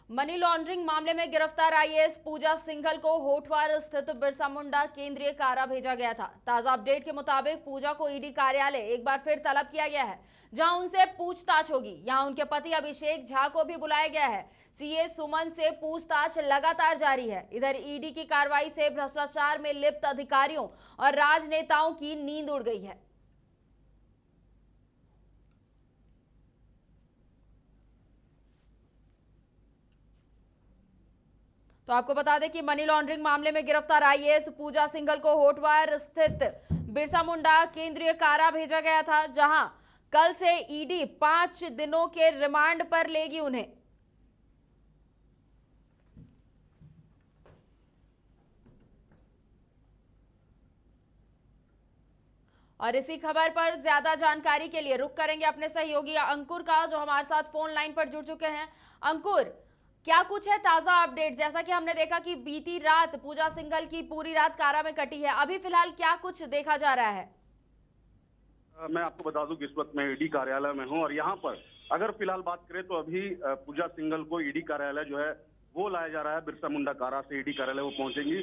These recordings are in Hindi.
मनी लॉन्ड्रिंग मामले में गिरफ्तार आईएएस पूजा सिंघल को होठवार स्थित बिरसा मुंडा केंद्रीय कारा भेजा गया था। ताजा अपडेट के मुताबिक पूजा को ईडी कार्यालय एक बार फिर तलब किया गया है, जहां उनसे पूछताछ होगी। यहां उनके पति अभिषेक झा को भी बुलाया गया है। सीए सुमन से पूछताछ लगातार जारी है। इधर ईडी की कार्रवाई से भ्रष्टाचार में लिप्त अधिकारियों और राजनेताओं की नींद उड़ गई है। तो आपको बता दें कि मनी लॉन्ड्रिंग मामले में गिरफ्तार आईएएस पूजा सिंघल को होठवार स्थित बिरसा मुंडा केंद्रीय कारा भेजा गया था, जहां कल से ईडी 5 दिनों के रिमांड पर लेगी उन्हें। और इसी खबर पर ज्यादा जानकारी के लिए रुख करेंगे अपने सहयोगी अंकुर का, जो हमारे साथ फोन लाइन पर जुड़ चुके हैं। अंकुर, क्या कुछ है ताजा अपडेट? जैसा कि हमने देखा कि बीती रात पूजा सिंघल की पूरी रात कारा में कटी है, अभी फिलहाल क्या कुछ देखा जा रहा है? मैं आपको बता दूं कि इस वक्त मैं ईडी कार्यालय में हूं और यहां पर अगर फिलहाल बात करें तो अभी पूजा सिंघल को ईडी कार्यालय जो है वो लाया जा रहा है। बिरसा मुंडा कारा से ईडी कार्यालय वो पहुंचेंगी।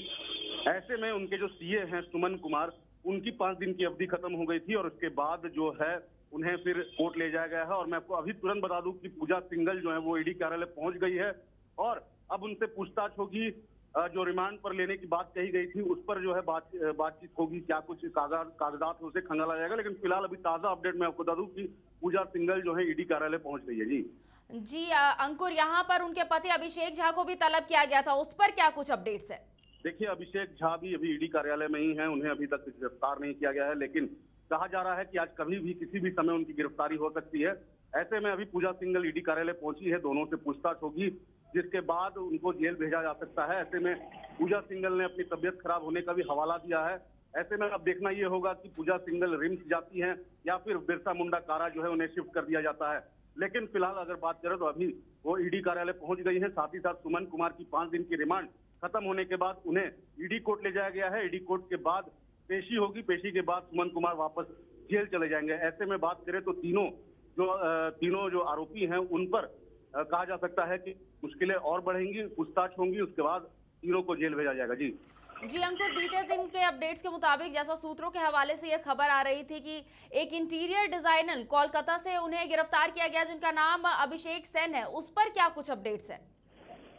ऐसे में उनके जो सीए हैं सुमन कुमार, उनकी 5 दिन की अवधि खत्म हो गई थी और उसके बाद जो है उन्हें फिर कोर्ट ले जाया गया है। और मैं आपको अभी तुरंत बता दूं कि पूजा सिंघल जो है वो ईडी कार्यालय पहुंच गई है और अब उनसे पूछताछ होगी। जो रिमांड पर लेने की बात कही गई थी उस पर जो है बातचीत होगी। क्या कुछ कागजात उसे खंगाला जाएगा, लेकिन फिलहाल अभी ताजा अपडेट मैं आपको बता दूं कि पूजा सिंघल जो है ईडी कार्यालय पहुंच गई है। जी अंकुर, यहाँ पर उनके पति अभिषेक झा को भी तलब किया गया था, उस पर क्या कुछ अपडेट्स है? देखिए, अभिषेक झा भी अभी ईडी कार्यालय में ही हैं। उन्हें अभी तक गिरफ्तार नहीं किया गया है, लेकिन कहा जा रहा है कि आज कभी भी किसी भी समय उनकी गिरफ्तारी हो सकती है। ऐसे में अभी पूजा सिंघल ईडी कार्यालय पहुंची है, दोनों से पूछताछ होगी, जिसके बाद उनको जेल भेजा जा सकता है। ऐसे में पूजा सिंघल ने अपनी तबीयत खराब होने का भी हवाला दिया है। ऐसे में अब देखना ये होगा कि पूजा सिंघल रिम्स जाती हैं या फिर बिरसा मुंडा कारा जो है उन्हें शिफ्ट कर दिया जाता है। लेकिन फिलहाल अगर बात करें तो अभी वो ईडी कार्यालय पहुंच गई है। साथ ही साथ सुमन कुमार की 5 दिन की रिमांड खत्म होने के बाद उन्हें ईडी कोर्ट ले जाया गया है। ईडी कोर्ट के बाद पेशी होगी, पेशी के बाद सुमन कुमार वापस जेल चले जाएंगे। ऐसे में बात करें तो तीनों जो आरोपी हैं उन पर कहा जा सकता है कि मुश्किलें और बढ़ेंगी, पूछताछ होंगी, उसके बाद तीनों को जेल भेजा जाएगा। जी अंकुर, बीते दिन के अपडेट्स के मुताबिक जैसा सूत्रों के हवाले से यह खबर आ रही थी कि एक इंटीरियर डिजाइनर कोलकाता से उन्हें गिरफ्तार किया गया, जिनका नाम अभिषेक सेन है, उस पर क्या कुछ अपडेट्स है?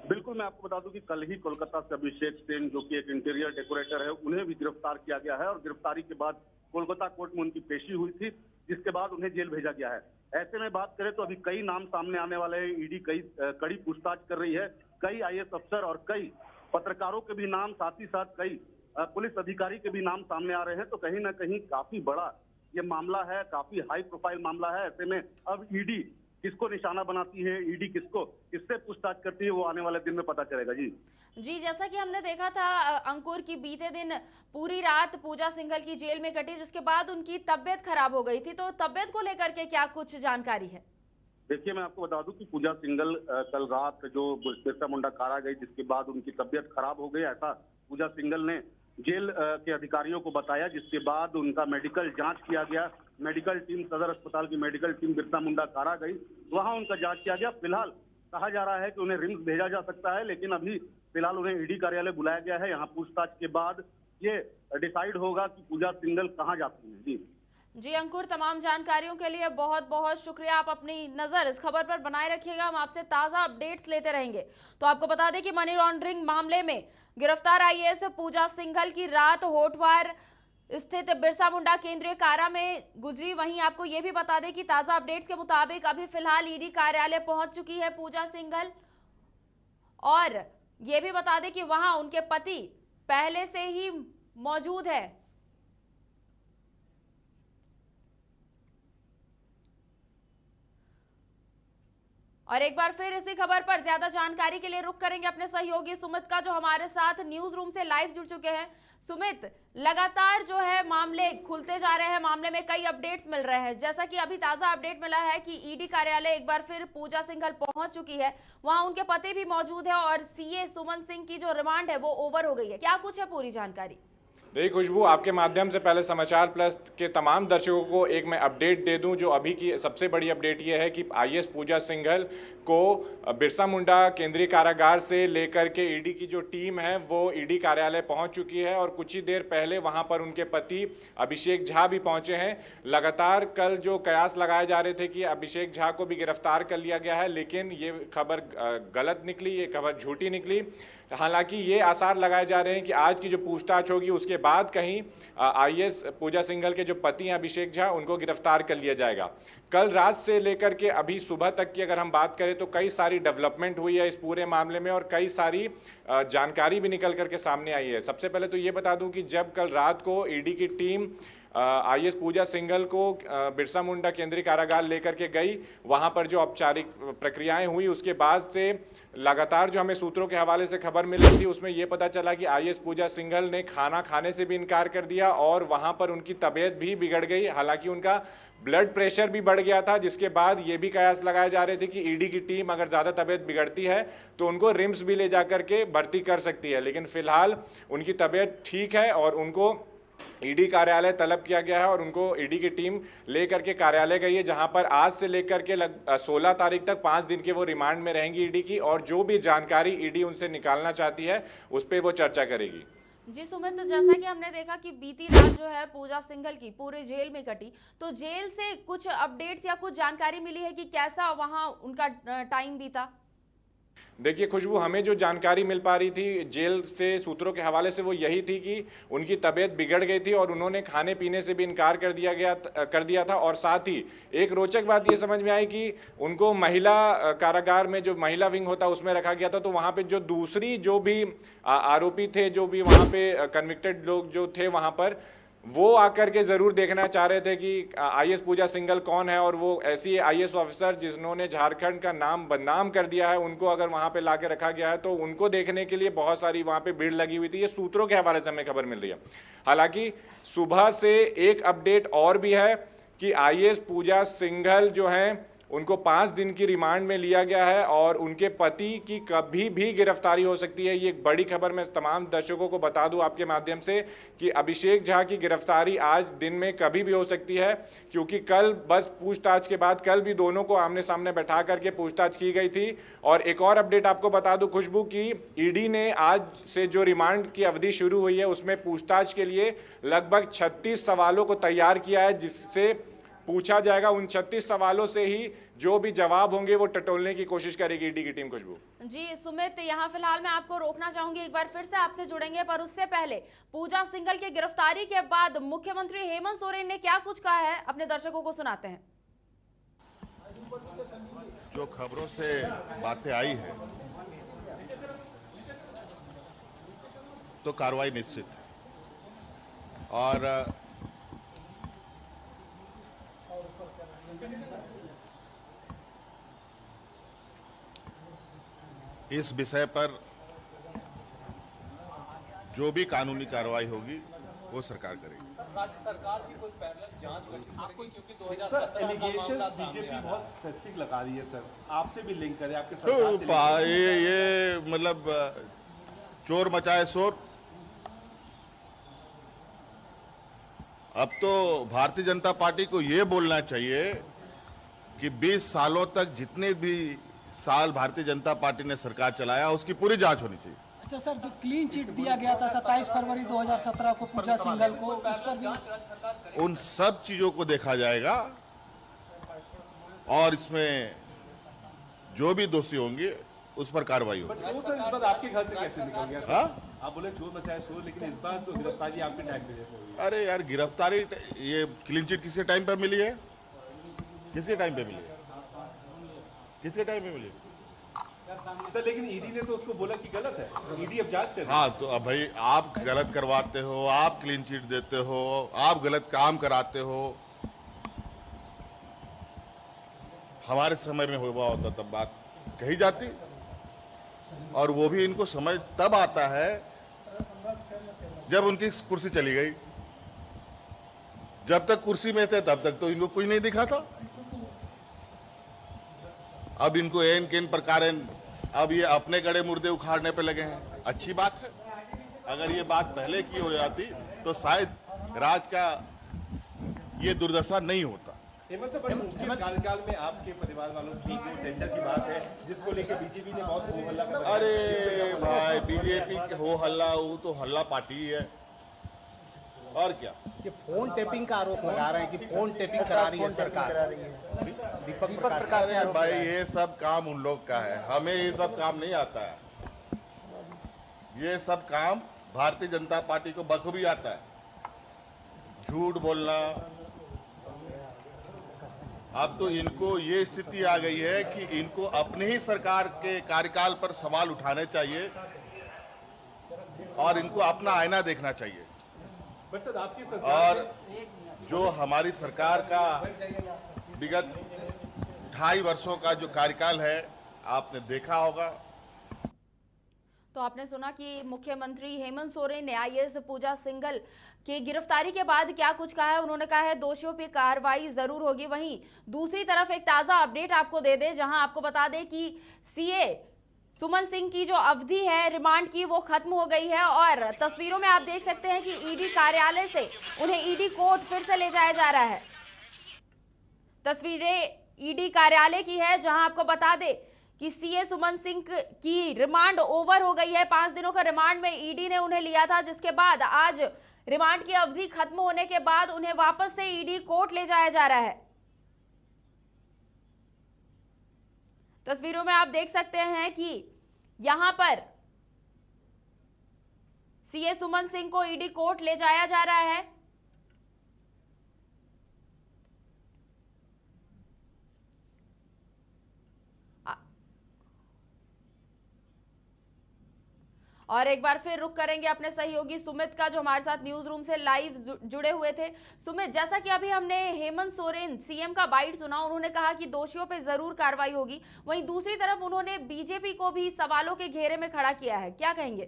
बिल्कुल, मैं आपको बता दूं कि कल ही कोलकाता से अभिषेक सेन, जो कि एक इंटीरियर डेकोरेटर है, उन्हें भी गिरफ्तार किया गया है और गिरफ्तारी के बाद कोलकाता कोर्ट में उनकी पेशी हुई थी, जिसके बाद उन्हें जेल भेजा गया है। ऐसे में बात करें तो अभी कई नाम सामने आने वाले हैं। ईडी कड़ी पूछताछ कर रही है। कई आईएएस अफसर और कई पत्रकारों के भी नाम, साथ ही साथ कई पुलिस अधिकारी के भी नाम सामने आ रहे हैं। तो कहीं ना कहीं काफी बड़ा ये मामला है, काफी हाई प्रोफाइल मामला है। ऐसे में अब ईडी किसको निशाना बनाती है, ईडी किससे पूछताछ करती है, वो आने वाले दिन में पता चलेगा। जी, जैसा कि हमने देखा था अंकुर की बीते दिन पूरी रात पूजा सिंघल की जेल में कटी, जिसके बाद उनकी तबीयत खराब हो गई थी। तो तबीयत को लेकर के क्या कुछ जानकारी है? देखिए, मैं आपको बता दूं कि पूजा सिंघल कल रात जो बिरसा मुंडा कारा गई, जिसके बाद उनकी तबीयत खराब हो गई, ऐसा पूजा सिंघल ने जेल के अधिकारियों को बताया। जिसके बाद उनका मेडिकल जांच किया गया। मेडिकल टीम, सदर अस्पताल की मेडिकल टीम बिरसा मुंडा कारा गई, वहां उनका जांच किया गया। फिलहाल कहा जा रहा है कि उन्हें रिम्स भेजा जा सकता है, लेकिन अभी फिलहाल उन्हें ईडी कार्यालय बुलाया गया है। यहाँ पूछताछ के बाद ये डिसाइड होगा कि पूजा सिंघल कहाँ जाती है। जी अंकुर, तमाम जानकारियों के लिए बहुत बहुत शुक्रिया। आप अपनी नजर इस खबर पर बनाए रखिएगा, हम आपसे ताजा अपडेट्स लेते रहेंगे। तो आपको बता दें कि मनी लॉन्ड्रिंग मामले में गिरफ्तार आईएएस पूजा सिंघल की रात होठवार स्थित बिरसा मुंडा केंद्रीय कारा में गुजरी। वहीं आपको यह भी बता दें कि ताजा अपडेट्स के मुताबिक अभी फिलहाल ईडी कार्यालय पहुंच चुकी है पूजा सिंघल, और यह भी बता दें कि वहां उनके पति पहले से ही मौजूद है। और एक बार फिर इसी खबर पर ज्यादा जानकारी के लिए रुख करेंगे अपने सहयोगी सुमित का, जो हमारे साथ न्यूज रूम से लाइव जुड़ चुके हैं। सुमित, लगातार जो है मामले खुलते जा रहे हैं, मामले में कई अपडेट्स मिल रहे हैं। जैसा कि अभी ताजा अपडेट मिला है कि ईडी कार्यालय एक बार फिर पूजा सिंघल पहुंच चुकी है, वहां उनके पति भी मौजूद है और सीए सुमन सिंह की जो रिमांड है वो ओवर हो गई है। क्या कुछ है पूरी जानकारी? देखिए खुशबू, आपके माध्यम से पहले समाचार प्लस के तमाम दर्शकों को एक मैं अपडेट दे दूं। जो अभी की सबसे बड़ी अपडेट ये है कि आईएएस पूजा सिंघल को बिरसा मुंडा केंद्रीय कारागार से लेकर के ईडी की जो टीम है वो ईडी कार्यालय पहुंच चुकी है और कुछ ही देर पहले वहां पर उनके पति अभिषेक झा भी पहुंचे हैं। लगातार कल जो कयास लगाए जा रहे थे कि अभिषेक झा को भी गिरफ्तार कर लिया गया है, लेकिन ये खबर गलत निकली, ये खबर झूठी निकली। हालांकि ये आसार लगाए जा रहे हैं कि आज की जो पूछताछ होगी उसके बाद कहीं आईएएस पूजा सिंघल के जो पति हैं अभिषेक झा, उनको गिरफ्तार कर लिया जाएगा। कल रात से लेकर के अभी सुबह तक की अगर हम बात करें तो कई सारी डेवलपमेंट हुई है इस पूरे मामले में और कई सारी जानकारी भी निकल करके सामने आई है। सबसे पहले तो ये बता दूं कि जब कल रात को ईडी की टीम आईएएस पूजा सिंघल को बिरसा मुंडा केंद्रीय कारागार लेकर के गई, वहां पर जो औपचारिक प्रक्रियाएं हुई उसके बाद से लगातार जो हमें सूत्रों के हवाले से खबर मिल रही थी उसमें यह पता चला कि आईएएस पूजा सिंघल ने खाना खाने से भी इनकार कर दिया और वहां पर उनकी तबीयत भी बिगड़ गई। हालांकि उनका ब्लड प्रेशर भी बढ़ गया था, जिसके बाद ये भी कयास लगाए जा रहे थे कि ईडी की टीम अगर ज़्यादा तबीयत बिगड़ती है तो उनको रिम्स भी ले जा करके भर्ती कर सकती है। लेकिन फिलहाल उनकी तबीयत ठीक है और उनको ईडी कार्यालय तलब किया गया है और उनको ईडी की टीम लेकर के कार्यालय गई है, जहां पर आज से लेकर के 16 तारीख तक 5 दिन के वो रिमांड में रहेंगी ईडी की, और जो भी जानकारी ईडी उनसे निकालना चाहती है उस पर वो चर्चा करेगी। जी सुमित, तो जैसा कि हमने देखा कि बीती रात जो है पूजा सिंघल की पूरे जेल में कटी, तो जेल से कुछ अपडेट्स या कुछ जानकारी मिली है कि कैसा वहां उनका टाइम बीता? देखिए खुशबू, हमें जो जानकारी मिल पा रही थी जेल से सूत्रों के हवाले से वो यही थी कि उनकी तबीयत बिगड़ गई थी और उन्होंने खाने पीने से भी इनकार कर दिया था। और साथ ही एक रोचक बात ये समझ में आई कि उनको महिला कारागार में जो महिला विंग होता है उसमें रखा गया था, तो वहाँ पे जो दूसरी जो भी आरोपी थे, जो भी वहाँ पे कन्विक्टेड लोग जो थे वहाँ पर, वो आकर के ज़रूर देखना चाह रहे थे कि आईएएस पूजा सिंघल कौन है और वो ऐसी आईएएस ऑफिसर जिन्होंने झारखंड का नाम बदनाम कर दिया है, उनको अगर वहाँ पे लाके रखा गया है तो उनको देखने के लिए बहुत सारी वहाँ पे भीड़ लगी हुई थी। ये सूत्रों के हवाले से हमें खबर मिल रही है। हालांकि सुबह से एक अपडेट और भी है कि आईएएस पूजा सिंघल जो हैं उनको 5 दिन की रिमांड में लिया गया है और उनके पति की कभी भी गिरफ्तारी हो सकती है। ये एक बड़ी खबर मैं तमाम दर्शकों को बता दूं आपके माध्यम से कि अभिषेक झा की गिरफ्तारी आज दिन में कभी भी हो सकती है, क्योंकि कल बस पूछताछ के बाद कल भी दोनों को आमने सामने बैठा करके पूछताछ की गई थी। और एक और अपडेट आपको बता दूं खुशबू की ईडी ने आज से जो रिमांड की अवधि शुरू हुई है उसमें पूछताछ के लिए लगभग 36 सवालों को तैयार किया है, जिससे पूछा जाएगा। उन 36 सवालों से ही जो भी जवाब होंगे वो टटोलने की कोशिश करेगी ईडी की टीम। खुशबू जी सुमित, यहाँ फिलहाल मैं आपको रोकना चाहूंगी, एक बार फिर से आपसे जुड़ेंगे, पर उससे पहले पूजा सिंघल की गिरफ्तारी के बाद मुख्यमंत्री हेमंत सोरेन ने क्या कुछ कहा है अपने दर्शकों को सुनाते हैं। जो खबरों से बातें आई है तो कार्रवाई निश्चित है और इस विषय पर जो भी कानूनी कार्रवाई होगी वो सरकार करेगी। राज्य सरकार की कोई पैरेलल जांच आपको, क्योंकि 2017 एलिगेशंस बीजेपी बहुत स्पेसिफिक लगा रही है सर, आपसे भी लिंक करे, आपके तो सरकार से ये मतलब चोर मचाए शोर। अब तो भारतीय जनता पार्टी को ये बोलना चाहिए कि 20 सालों तक जितने भी साल भारतीय जनता पार्टी ने सरकार चलाया उसकी पूरी जांच होनी चाहिए। अच्छा सर, जो क्लीन चिट दिया गया था 27 फरवरी 2017 को पूजा सिंघल को, उस पर भी उन सब चीजों को देखा जाएगा और इसमें जो भी दोषी होंगे उस पर कार्रवाई होगी। चोर सर इस बार आपके घर से कैसे निकल गया सर? आप बोले चोर मचाए शोर, लेकिन इस बार तो गिरफ्तारी आपके टाइम पे हुई। अरे यार, गिरफ्तारी ये क्लीन चिट किसके टाइम पर मिली है? किसके टाइम पे मिली है? किसके टाइम पे मिली सर? लेकिन ईडी ने तो उसको बोला कि गलत है, ईडी अब जांच कर। हाँ, तो अब भाई आप गलत करवाते हो, आप क्लीन चिट देते हो, आप गलत काम कराते हो। हमारे समय में हुआ होता तब बात कही जाती, और वो भी इनको समझ तब आता है जब उनकी कुर्सी चली गई। जब तक कुर्सी में थे तब तक तो इनको कुछ नहीं दिखा था। अब इनको एन केन प्रकार अब ये अपने गड़े मुर्दे उखाड़ने पे लगे हैं। अच्छी बात है, अगर ये बात पहले की हो जाती तो शायद राज्य का ये दुर्दशा नहीं होता। हेमंत सर, बड़ी मुश्किल कार्यकाल में आपके परिवार वालों की जो टेंडर की बात है, जिसको लेकर बीजेपी ने बहुत हो हल्ला कर, अरे भाई, बीजेपी के हो हल्ला, वो तो हल्ला पार्टी ही है, और क्या। कि फोन टेपिंग का आरोप लगा रहे हैं कि फोन टेपिंग करा रही है सरकार। दीपक प्रकाश अरे भाई, ये सब काम उन लोग का है, हमें ये सब काम नहीं आता है। ये सब काम भारतीय जनता पार्टी को बखूबी आता है। झूठ बोलना, अब तो इनको ये स्थिति आ गई है कि इनको अपनी ही सरकार के कार्यकाल पर सवाल उठाने चाहिए और इनको अपना आईना देखना चाहिए। बट सर, आपकी सरकार और जो हमारी सरकार का विगत 2.5 वर्षों का जो कार्यकाल है, आपने देखा होगा। तो आपने सुना कि मुख्यमंत्री हेमंत सोरेन ने आईएएस पूजा सिंघल की गिरफ्तारी के बाद क्या कुछ कहा है। उन्होंने कहा है दोषियों पर कार्रवाई जरूर होगी। वहीं दूसरी तरफ एक ताजा अपडेट आपको दे दें, जहां आपको बता दें कि सीए सुमन सिंह की जो अवधि है रिमांड की, वो खत्म हो गई है। और तस्वीरों में आप देख सकते हैं कि ईडी कार्यालय से उन्हें ईडी कोर्ट फिर से ले जाया जा रहा है। तस्वीरें ईडी कार्यालय की है, जहां आपको बता दें कि सीए सुमन सिंह की रिमांड ओवर हो गई है। 5 दिनों का रिमांड में ईडी ने उन्हें लिया था, जिसके बाद आज रिमांड की अवधि खत्म होने के बाद उन्हें वापस से ईडी कोर्ट ले जाया जा रहा है। तस्वीरों में आप देख सकते हैं कि यहां पर सीए सुमन सिंह को ईडी कोर्ट ले जाया जा रहा है। और एक बार फिर रुक करेंगे अपने सहयोगी सुमित का, जो हमारे साथ न्यूज रूम से लाइव जुड़े हुए थे। सुमित, जैसा कि अभी हमने हेमंत सोरेन सीएम का बाइट सुना, उन्होंने कहा कि दोषियों पे जरूर कार्रवाई होगी। वहीं दूसरी तरफ उन्होंने बीजेपी को भी सवालों के घेरे में खड़ा किया है, क्या कहेंगे?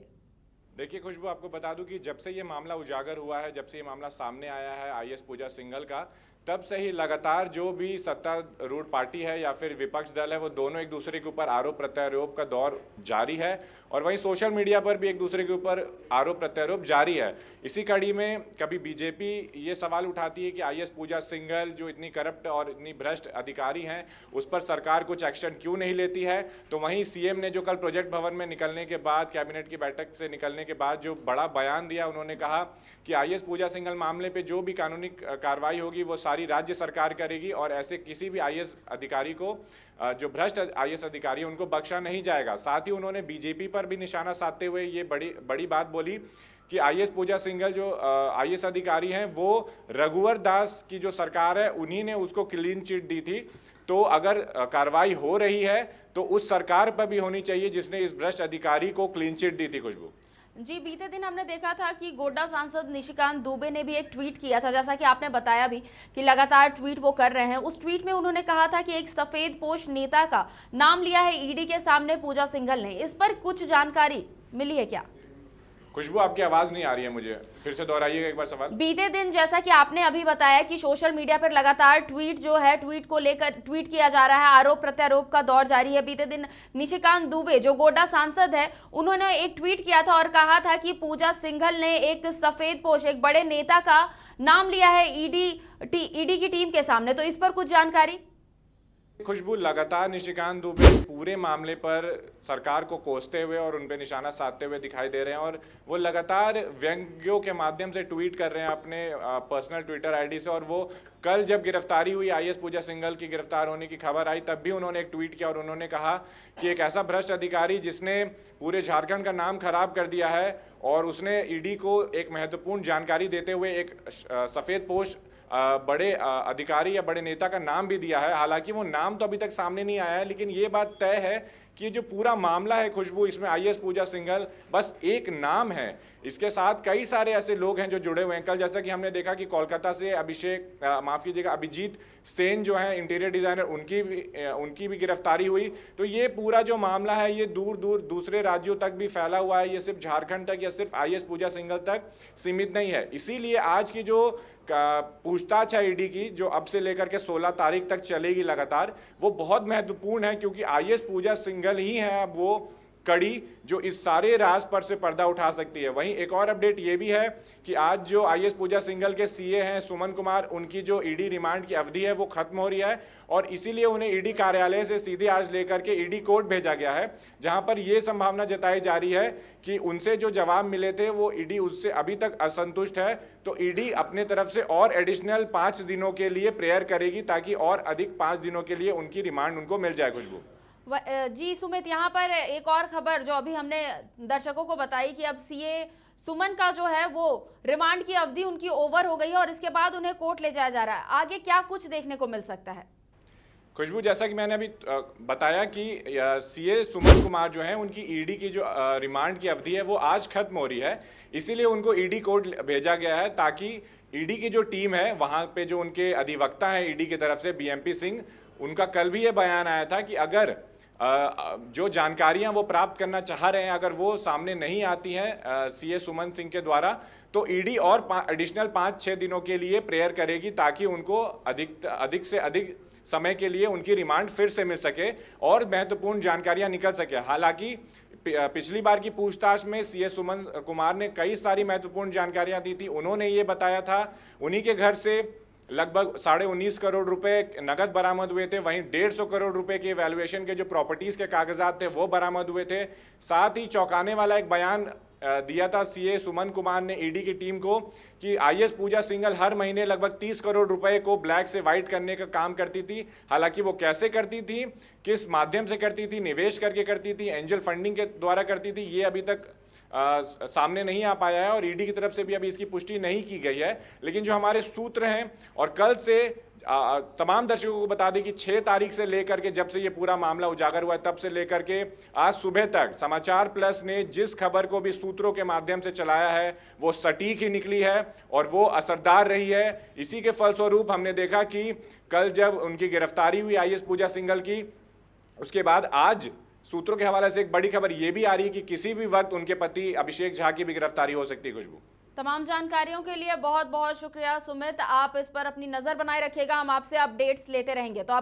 देखिए खुशबू, आपको बता दूं कि जब से ये मामला उजागर हुआ है, जब से ये मामला सामने आया है आईएएस पूजा सिंघल का, तब से ही लगातार जो भी सत्तारूढ़ पार्टी है या फिर विपक्ष दल है, वो दोनों एक दूसरे के ऊपर आरोप प्रत्यारोप का दौर जारी है। और वहीं सोशल मीडिया पर भी एक दूसरे के ऊपर आरोप प्रत्यारोप जारी है। इसी कड़ी में कभी बीजेपी ये सवाल उठाती है कि आईएएस पूजा सिंघल जो इतनी करप्ट और इतनी भ्रष्ट अधिकारी हैं, उस पर सरकार कुछ एक्शन क्यों नहीं लेती है। तो वहीं सीएम ने जो कल प्रोजेक्ट भवन में निकलने के बाद, कैबिनेट की बैठक से निकलने के बाद जो बड़ा बयान दिया, उन्होंने कहा कि आईएएस पूजा सिंघल मामले पे जो भी कानूनी कार्रवाई होगी वो सारी राज्य सरकार करेगी और ऐसे किसी भी आईएएस अधिकारी को, जो भ्रष्ट आईएएस अधिकारी है, उनको बख्शा नहीं जाएगा। साथ ही उन्होंने बीजेपी पर भी निशाना साधते हुए ये बड़ी बात बोली कि आईएएस पूजा सिंघल जो आईएएस अधिकारी हैं, वो रघुवर दास की जो सरकार है उन्हीं ने उसको क्लीन चिट दी थी। तो अगर कार्रवाई हो रही है तो उस सरकार पर भी होनी चाहिए जिसने इस भ्रष्ट अधिकारी को क्लीन चिट दी थी। खुशबू जी, बीते दिन हमने देखा था कि गोड्डा सांसद निशिकांत दुबे ने भी एक ट्वीट किया था, जैसा कि आपने बताया भी कि लगातार ट्वीट वो कर रहे हैं। उस ट्वीट में उन्होंने कहा था कि एक सफेदपोश नेता का नाम लिया है ईडी के सामने पूजा सिंघल ने। इस पर कुछ जानकारी मिली है क्या? खुशबू, आपकी आवाज नहीं आ रही है मुझे, फिर से दोहराइएगा एक बार सवाल। बीते दिन जैसा कि आपने अभी बताया कि सोशल मीडिया पर लगातार ट्वीट जो है, ट्वीट को लेकर ट्वीट किया जा रहा है, आरोप प्रत्यारोप का दौर जारी है। बीते दिन निशिकांत दुबे जो गोड्डा सांसद है, उन्होंने एक ट्वीट किया था और कहा था कि पूजा सिंघल ने एक सफेदपोश, एक बड़े नेता का नाम लिया है ईडी की टीम के सामने। तो इस पर कुछ जानकारी? खुशबू, लगातार निशिकांत दुबे पूरे मामले पर सरकार को कोसते हुए और उन पे निशाना साधते हुए दिखाई दे रहे हैं और वो लगातार व्यंग्यों के माध्यम से ट्वीट कर रहे हैं अपने पर्सनल ट्विटर आईडी से। और वो कल जब गिरफ्तारी हुई, आईएएस पूजा सिंघल की गिरफ्तार होने की खबर आई, तब भी उन्होंने एक ट्वीट किया और उन्होंने कहा कि एक ऐसा भ्रष्ट अधिकारी जिसने पूरे झारखंड का नाम खराब कर दिया है और उसने ईडी को एक महत्वपूर्ण जानकारी देते हुए एक सफेदपोश बड़े अधिकारी या बड़े नेता का नाम भी दिया है। हालांकि वो नाम तो अभी तक सामने नहीं आया है, लेकिन ये बात तय है कि जो पूरा मामला है खुशबू, इसमें आईएएस पूजा सिंघल बस एक नाम है। इसके साथ कई सारे ऐसे लोग हैं जो जुड़े हुए हैं। कल जैसा कि हमने देखा कि कोलकाता से अभिजीत सेन जो है इंटीरियर डिजाइनर, उनकी भी गिरफ्तारी हुई। तो ये पूरा जो मामला है ये दूर दूर दूसरे राज्यों तक भी फैला हुआ है। ये सिर्फ झारखंड तक या सिर्फ आईएएस पूजा सिंघल तक सीमित नहीं है। इसीलिए आज की जो पूछताछ है ईडी की, जो अब से लेकर के 16 तारीख तक चलेगी लगातार, वो बहुत महत्वपूर्ण है, क्योंकि आईएएस पूजा सिंघल ही है अब वो कड़ी जो इस सारे राज पर से पर्दा उठा सकती है। वहीं एक और अपडेट ये भी है कि आज जो आईएएस पूजा सिंघल के सीए हैं सुमन कुमार, उनकी जो ईडी रिमांड की अवधि है वो खत्म हो रही है और इसीलिए उन्हें ईडी कार्यालय से सीधे आज लेकर के ईडी कोर्ट भेजा गया है, जहां पर यह संभावना जताई जा रही है कि उनसे जो जवाब मिले थे वो ईडी उससे अभी तक असंतुष्ट है। तो ईडी अपने तरफ से और एडिशनल 5 दिनों के लिए प्रेयर करेगी ताकि और अधिक 5 दिनों के लिए उनकी रिमांड उनको मिल जाए। खुशबू जी सुमित, यहाँ पर एक और खबर जो अभी हमने दर्शकों को बताई कि अब सीए सुमन का जो है वो रिमांड की अवधि उनकी ओवर हो गई है और इसके बाद उन्हें कोर्ट ले जाया जा रहा है। आगे क्या कुछ देखने को मिल सकता है? खुशबू, जैसा कि मैंने अभी बताया कि सीए सुमन कुमार जो हैं उनकी ईडी की जो रिमांड की अवधि है वो आज खत्म हो रही है, इसीलिए उनको ईडी कोर्ट भेजा गया है ताकि ईडी की जो टीम है वहाँ पे जो उनके अधिवक्ता हैं ईडी की तरफ से बीएमपी सिंह, उनका कल भी ये बयान आया था कि अगर जो जानकारियां वो प्राप्त करना चाह रहे हैं अगर वो सामने नहीं आती हैं सीए सुमन सिंह के द्वारा, तो ईडी और एडिशनल 5-6 दिनों के लिए प्रेयर करेगी ताकि उनको अधिक से अधिक समय के लिए उनकी रिमांड फिर से मिल सके और महत्वपूर्ण जानकारियां निकल सके। हालांकि पिछली बार की पूछताछ में सीए सुमन कुमार ने कई सारी महत्वपूर्ण जानकारियां दी थी। उन्होंने ये बताया था उन्हीं के घर से लगभग 19.5 करोड़ रुपए नगद बरामद हुए थे, वहीं 150 करोड़ रुपए के वैल्यूएशन के जो प्रॉपर्टीज के कागजात थे वो बरामद हुए थे। साथ ही चौंकाने वाला एक बयान दिया था सीए सुमन कुमार ने ईडी की टीम को कि आईएएस पूजा सिंघल हर महीने लगभग 30 करोड़ रुपए को ब्लैक से व्हाइट करने का काम करती थी। हालांकि वो कैसे करती थी, किस माध्यम से करती थी, निवेश करके करती थी, एंजल फंडिंग के द्वारा करती थी, ये अभी तक सामने नहीं आ पाया है और ईडी की तरफ से भी अभी इसकी पुष्टि नहीं की गई है। लेकिन जो हमारे सूत्र हैं और कल से तमाम दर्शकों को बता दें कि 6 तारीख से लेकर के जब से ये पूरा मामला उजागर हुआ है तब से लेकर के आज सुबह तक समाचार प्लस ने जिस खबर को भी सूत्रों के माध्यम से चलाया है वो सटीक ही निकली है और वो असरदार रही है। इसी के फलस्वरूप हमने देखा कि कल जब उनकी गिरफ्तारी हुई आईएएस पूजा सिंघल की, उसके बाद आज सूत्रों के हवाले से एक बड़ी खबर यह भी आ रही है कि किसी भी वक्त उनके पति अभिषेक झा की भी गिरफ्तारी हो सकती है। खुशबू, तमाम जानकारियों के लिए बहुत बहुत शुक्रिया सुमित। आप इस पर अपनी नजर बनाए रखिएगा, हम आपसे अपडेट्स लेते रहेंगे। तो